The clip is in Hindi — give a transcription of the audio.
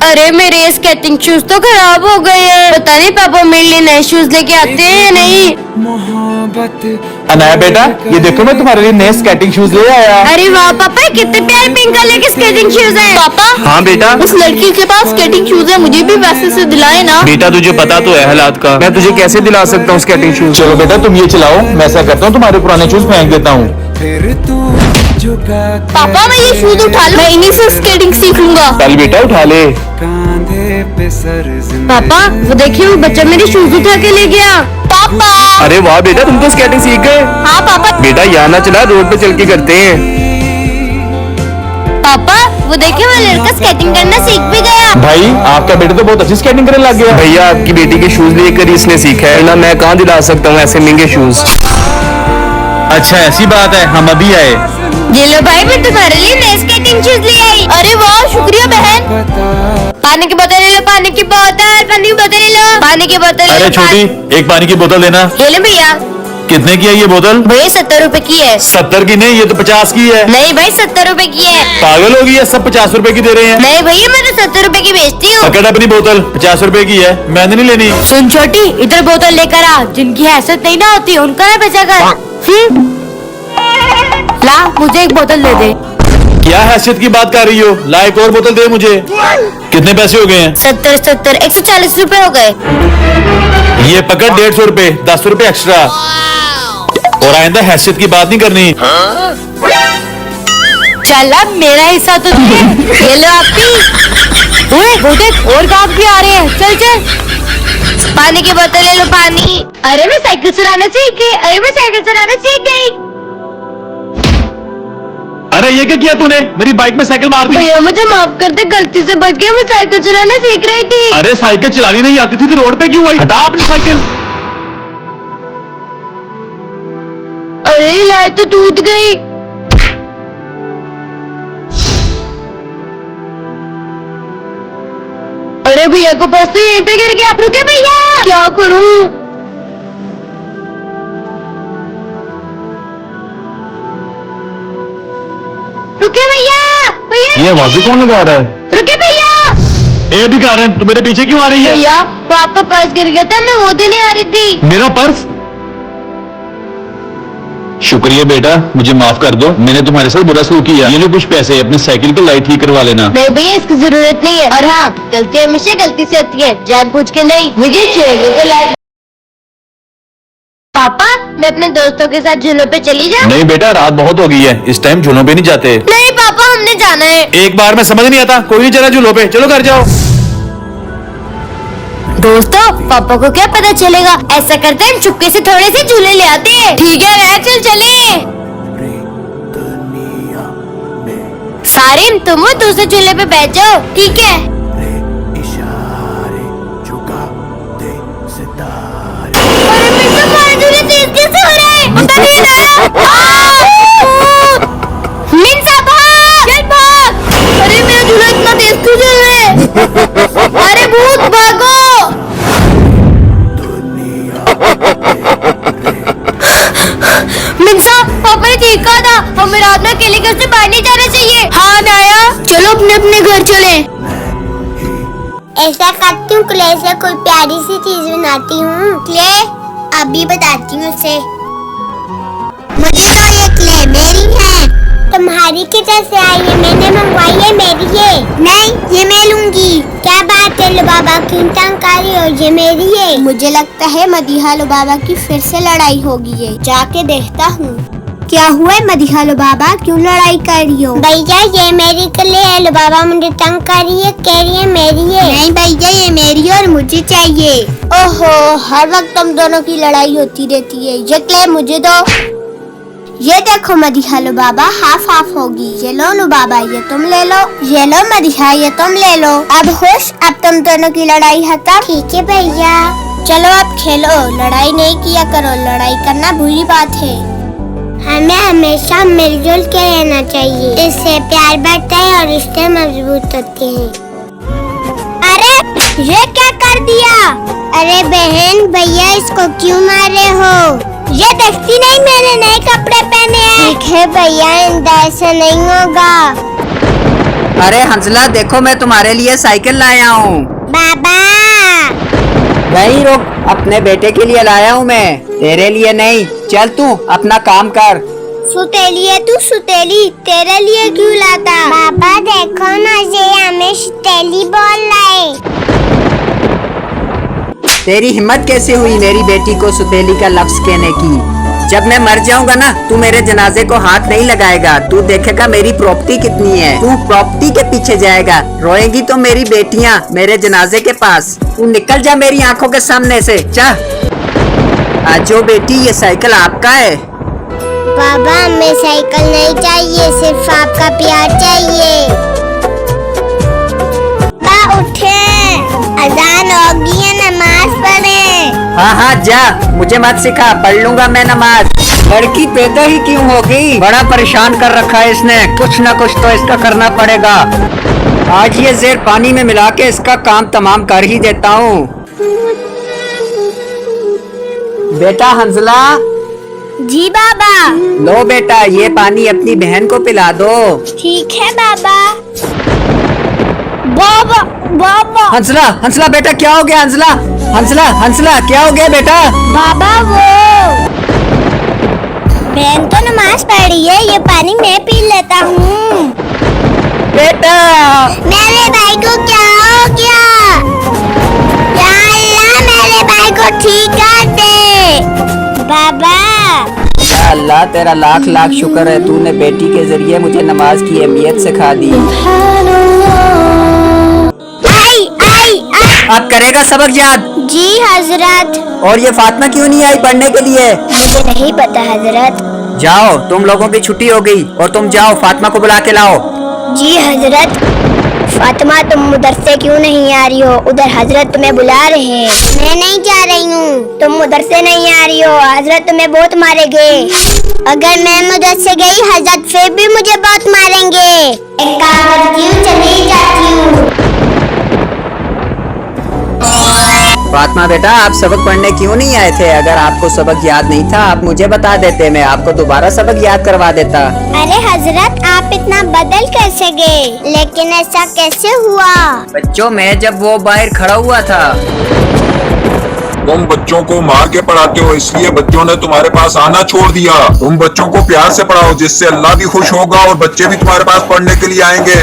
अरे मेरे स्केटिंग शूज तो खराब हो गए हैं। पता नहीं पापा मेरे लिए नए शूज लेके आते हैं या नहीं। अनाया बेटा, ये देखो मैं तुम्हारे लिए नए स्केटिंग शूज ले आया। अरे वाह पापा, कितने प्यारे पिंक कलर के स्केटिंग शूज हैं। पापा हाँ बेटा, उस लड़की के पास स्केटिंग शूज है, मुझे भी वैसे से दिलाए ना। बेटा तुझे पता तो है हालात का, मैं तुझे कैसे दिला सकता हूँ स्केटिंग शूज। चलो बेटा तुम ये चलाओ, मैं ऐसा करता हूँ तुम्हारे पुराने शूज फेंक देता हूँ। पापा मैं ये शूज उठा लूं, मैं इन्हीं से स्केटिंग सीख लूंगा। चल बेटा उठा ले। पापा वो देखिए, वो बच्चा मेरे शूज उठा के ले गया। पापा अरे वाह बेटा, तुम तो स्केटिंग सीख गए। हाँ पापा। बेटा यहाँ ना चला, रोड पे चल के करते हैं। पापा वो देखिए, वो लड़का स्केटिंग करना सीख भी गया। भाई आपका बेटा तो बहुत अच्छी स्केटिंग करने लग गया। भैया आपकी बेटी के शूज लेकर इसने सीखा है ना, मैं कहाँ दिला सकता हूँ ऐसे महंगे शूज। अच्छा ऐसी बात है, हम अभी आए। ये लो भाई, मैं तुम्हारे लिए नए स्केटिंग शूज ले आई। अरे वाह शुक्रिया बहन। पानी की बोतल ले लो, पानी की बोतल, पानी की बोतल ले लो, पानी की बोतल। अरे छोटी, एक पानी की बोतल देना। ये लो भैया। कितने की है ये बोतल? भैया 70 रुपए की है। 70 की नहीं, ये तो 50 की है। नहीं भाई 70 रुपए की है। पागल होगी, ये सब 50 रुपए की दे रहे हैं। नहीं भैया, मैं तो 70 रुपए की बेचती हूँ। पकड़ अपनी बोतल, 50 रुपए की है, मैंने नहीं लेनी। सुन छोटी, इधर बोतल लेकर आ। जिनकी हैसियत नहीं ना होती उनका ना बचा कर। ला मुझे एक बोतल दे दे। क्या हैसियत की बात कर रही हो? ला एक और बोतल दे मुझे। कितने पैसे हो गए हैं? 70 140 रुपए हो गए। ये पकड़ 150 रुपए, 10 रुपए एक्स्ट्रा। और आइंदा हैसियत की बात नहीं करनी। चल अब मेरा हिस्सा तो दे। ये लो आपकी। ओए वो देख, और गाहक भी आ रहे हैं। चल चल। पानी की बोतल ले लो, पानी। अरे मैं साइकिल चलाना सीख गई। अरे मैं साइकिल चलाना सीख गई। अरे ये क्या किया तूने? मेरी बाइक में साइकिल मार दी। भैया मुझे माफ कर दे, गलती से बच गया। मैं साइकिल चलाना सीख रही थी। अरे साइकिल चलानी नहीं आती थी तो रोड पे क्यों आई? हटा अपनी साइकिल। अरे लाइट तो टूट गई। अरे भैया को बस तो यहीं पे गिर गया। आप रुके भैया, क्या करूं? रुके भैया, भैया ये आवाज़ें कौन लगा रहा है? रुके भैया। ए भी कारण, तू मेरे पीछे क्यों आ रही है? भैया वो आपका पर्स गिर गया था, मैं वो देने आ रही थी। मेरा पर्स? शुक्रिया बेटा, मुझे माफ कर दो, मैंने तुम्हारे साथ बुरा सलूक किया। ये लो कुछ पैसे, अपनी साइकिल की लाइट ठीक करवा लेना। नहीं भैया इसकी जरूरत नहीं है। और हाँ, गलती हमेशा गलती से होती है, जानबूझ के नहीं। मुझे चाहिए तो लाइट। पापा मैं अपने दोस्तों के साथ झूलों पे चली जाऊं? नहीं बेटा, रात बहुत हो गई है, इस टाइम झूलों पे नहीं जाते। नहीं पापा हमने जाना है। एक बार में समझ नहीं आता, कोई नहीं चला झूलों पे, चलो घर जाओ। दोस्तों पापा को क्या पता चलेगा? ऐसा करते हैं, चुपके से थोड़े से झूले ले आते हैं। ठीक है ना, चल चले। सारिन तुम दूसरे झूले पे बैठ जाओ, ठीक है? अरे मिर्जा, हमारे झूले तेज कैसे हो रहे हैं? पता नहीं मिर्जा भाग, चल भाग। अरे मेरा झूला इतना तेज क्यों चल रहा है? अरे भूत भागो। मिर्जा पापा ने ठीक कहा था, हमें रात में अकेले घर से बाहर नहीं जाना चाहिए। हाँ नाया, चलो अपने अपने घर चले। ऐसा करती हूँ, क्ले से कोई प्यारी सी चीज बनाती हूँ। क्ले अभी बताती हूँ उसे। मुझे तो ये क्ले मेरी है। तुम्हारी किधर से आई है? मैंने मंगवाई है, मेरी है। नहीं ये मैं लूंगी। क्या बात है लुबाबा, क्यों तंग कर रही हो? ये मेरी है। मुझे लगता है मदीहा लुबाबा की फिर से लड़ाई होगी है, जाके देखता हूँ। क्या हुआ है मदीहा लुबाबा, क्यों लड़ाई कर रही हो? भैया ये मेरी क्ले है, लुबाबा मुझे तंग कर रही है, कह रही है मेरी है। नहीं भैया ये मेरी और मुझे चाहिए। ओहो, हर वक्त तुम दोनों की लड़ाई होती रहती है। ये क्ले मुझे दो। ये देखो मदीहा लुबाबा, हाफ हाफ होगी। ये लो लुबाबा, ये तुम ले लो। ये लो मदीहा, ये तुम ले लो। अब खुश, अब तुम दोनों की लड़ाई खत्म। ठीक है भैया, चलो अब खेलो। लड़ाई नहीं किया करो, लड़ाई करना बुरी बात है। हमें हमेशा मिलजुल के रहना चाहिए, इससे प्यार बढ़ता है और रिश्ते मजबूत होते हैं। अरे ये क्या कर दिया? अरे बहन भैया इसको क्यों मारे हो? ये देखती नहीं मैंने नए कपड़े पहने हैं। ठीक है भैया, ऐसा नहीं होगा। अरे हंसला देखो मैं तुम्हारे लिए साइकिल लाया हूँ। बाबा नहीं रुक, अपने बेटे के लिए लाया हूँ मैं, तेरे लिए नहीं। चल तू अपना काम कर। सुतेली है तू सुतेली, तेरे लिए क्यों लाता? बाबा देखो ना, ये हमें सुतेली बोल रहे। तेरी हिम्मत कैसे हुई मेरी बेटी को सुतेली का लफ्ज कहने की? जब मैं मर जाऊंगा ना, तू मेरे जनाजे को हाथ नहीं लगाएगा। तू देखेगा मेरी प्रॉपर्टी कितनी है, तू प्रॉपर्टी के पीछे जाएगा। रोएगी तो मेरी बेटियां मेरे जनाजे के पास। तू निकल जा मेरी आंखों के सामने से, जा। आजो बेटी, ये साइकिल आपका है। बाबा हमें साइकिल नहीं चाहिए, सिर्फ आपका प्यार चाहिए। बाबा उठे, अजान होगी है, नमाज पढ़े। हाँ हाँ जा, मुझे मत सिखा, पढ़ लूंगा मैं नमाज। लड़की पैदा ही क्यों होगी? बड़ा परेशान कर रखा है इसने, कुछ ना कुछ तो इसका करना पड़ेगा। आज ये ज़ेर पानी में मिला के इसका काम तमाम कर ही देता हूँ। बेटा हंसला। जी बाबा। लो बेटा, ये पानी अपनी बहन को पिला दो। ठीक है बाबा। बाबा बाबा। हंसला हंसला बेटा, क्या हो गया? हंसला हंसला हंसला, क्या हो गया बेटा? बाबा वो बहन तो नमाज पढ़ी है, ये पानी मैं पी लेता हूँ। बेटा मेरे भाई को क्या हो गया? या अल्लाह मेरे भाई को ठीक कर दे। बाबा या अल्लाह, तेरा लाख लाख शुक्र है, तूने बेटी के जरिए मुझे नमाज की अहमियत सिखा दी। आई आई आई। अब करेगा सबक याद? जी हजरत। और ये फातिमा क्यों नहीं आई पढ़ने के लिए? मुझे नहीं पता हजरत। जाओ, तुम लोगों की छुट्टी हो गई और तुम जाओ फातिमा को बुला के लाओ। जी हजरत। फातिमा तुम उधर से क्यों नहीं आ रही हो? उधर हजरत तुम्हें बुला रहे हैं। मैं नहीं जा रही हूँ। तुम उधर से नहीं आ रही हो, हजरत तुम्हें बहुत मारेंगे। अगर मैं उधर से गई, हजरत फिर भी मुझे बहुत मारेंगे। एक काम करती हूँ, चली जाती हूँ। फातिमा बेटा, आप सबक पढ़ने क्यों नहीं आए थे? अगर आपको सबक याद नहीं था, आप मुझे बता देते, मैं आपको दोबारा सबक याद करवा देता। अरे हजरत, आप इतना बदल कैसे गए? लेकिन ऐसा कैसे हुआ? बच्चों, मैं जब वो बाहर खड़ा हुआ था। तुम बच्चों को मार के पढ़ाते हो, इसलिए बच्चों ने तुम्हारे पास आना छोड़ दिया। तुम बच्चों को प्यार से पढ़ाओ, जिससे अल्लाह भी खुश होगा और बच्चे भी तुम्हारे पास पढ़ने के लिए आएंगे।